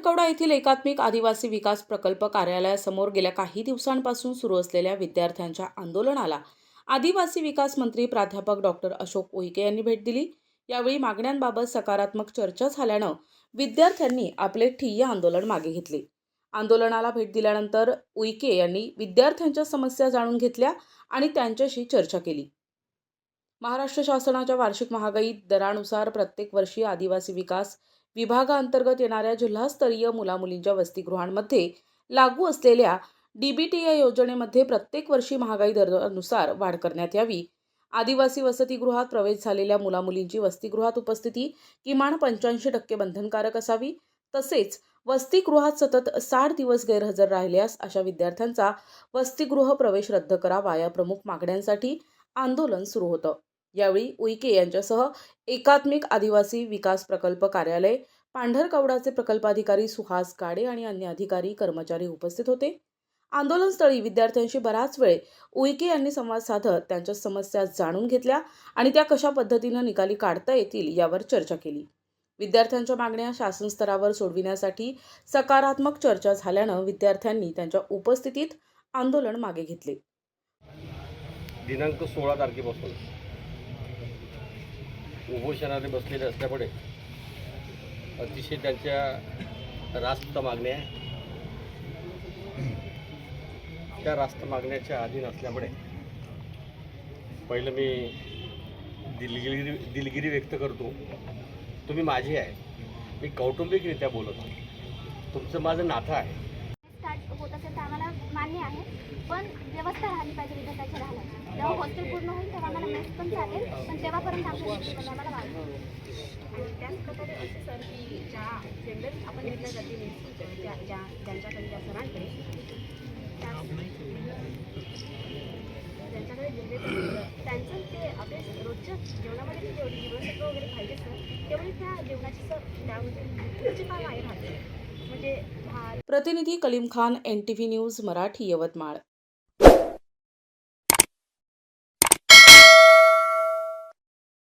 पांढरकवडा येथील एकात्मिक आदिवासी विकास प्रकल्प कार्यालयासमोर गेल्या काही दिवसांपासून सुरू असलेल्या विद्यार्थ्यांच्या आंदोलनाला आदिवासी विकास मंत्री प्राध्यापक डॉक्टर अशोक उईके यांनी भेट दिली। यावेळी मागण्यांबाबत सकारात्मक चर्चा झाल्यानं विद्यार्थ्यांनी आपले ठिय्या आंदोलन मागे घेतले। आंदोलनाला भेट दिल्यानंतर उईके यांनी विद्यार्थ्यांच्या समस्या जाणून घेतल्या आणि त्यांच्याशी चर्चा केली। महाराष्ट्र शासनाच्या वार्षिक महागाई दरानुसार प्रत्येक वर्षी आदिवासी विकास विभागाअंतर्गत येणाऱ्या जिल्हास्तरीय मुलामुलींच्या वसतिगृहांमध्ये लागू असलेल्या डीबीटीए योजनेमध्ये प्रत्येक वर्षी महागाई दरानुसार वाढ करण्यात यावी। आदिवासी वसतिगृहात प्रवेश झालेल्या मुलामुलींची वसतिगृहात उपस्थिती किमान 85% बंधनकारक असावी। तसेच वसतिगृहात सतत 60 दिवस गैरहजर राहिल्यास अशा विद्यार्थ्यांचा वसतिगृह प्रवेश रद्द करावा या प्रमुख मागण्यांसाठी आंदोलन सुरू होतं। यावेळी उईके यांच्यासह एकात्मिक आदिवासी विकास प्रकल्प कार्यालय पांढरकवडाचे प्रकल्पाधिकारी सुहास गाडे आणि अन्य अधिकारी कर्मचारी उपस्थित होते। आंदोलनस्थळी विद्यार्थ्यांशी बराच वेळ उईके यांनी संवाद साधत त्यांच्या समस्या जाणून घेतल्या आणि त्या कशा पद्धतीने निकाली काढता येतील यावर चर्चा केली। विद्यार्थ्यांच्या मागण्या शासन स्तरावर सोडविण्यासाठी सकारात्मक चर्चा झाल्यानं विद्यार्थ्यांनी त्यांच्या उपस्थितीत आंदोलन मागे घेतले। दिनांक 16 तारखेपासून उपोषणाने बसलेले असल्यामुळे अतिशय त्यांच्या रास्त मागण्या त्या रास्त मागण्याच्या अधीन असल्यामुळे पहिलं मी दिलगिरी व्यक्त करतो। तुम्ही माझे आहे, मी कौटुंबिकरित्या बोलत आहे, तुमचं माझं नातं आहे। स्टार्ट होत असेल तर आम्हाला मान्य आहे, पण व्यवस्था राहिली पाहिजे विद्यार्थ्याची राहायची। जेव्हा हॉस्टेल पूर्ण होईल तेव्हा आम्हाला मेस पण चालेल, पण तेव्हापर्यंत आमच्या आम्हाला वाढवा। त्याचप्रकारे असे सर की ज्या जेंडर आपण घेतल्या जाते ज्यांच्याकडे त्या सरांकडे ज्यांच्याकडे जेंडर त्यांचं ते आपल्या रोजच्या जेवणामध्ये जेवढी जीवनसत्व वगैरे पाहिजे सर तेवढी त्या जेवणाची सर त्यामध्ये काय आहे राहते म्हणजे प्रतिनिधी कलीम खान, NTV न्यूज मराठी, यवतमाळ।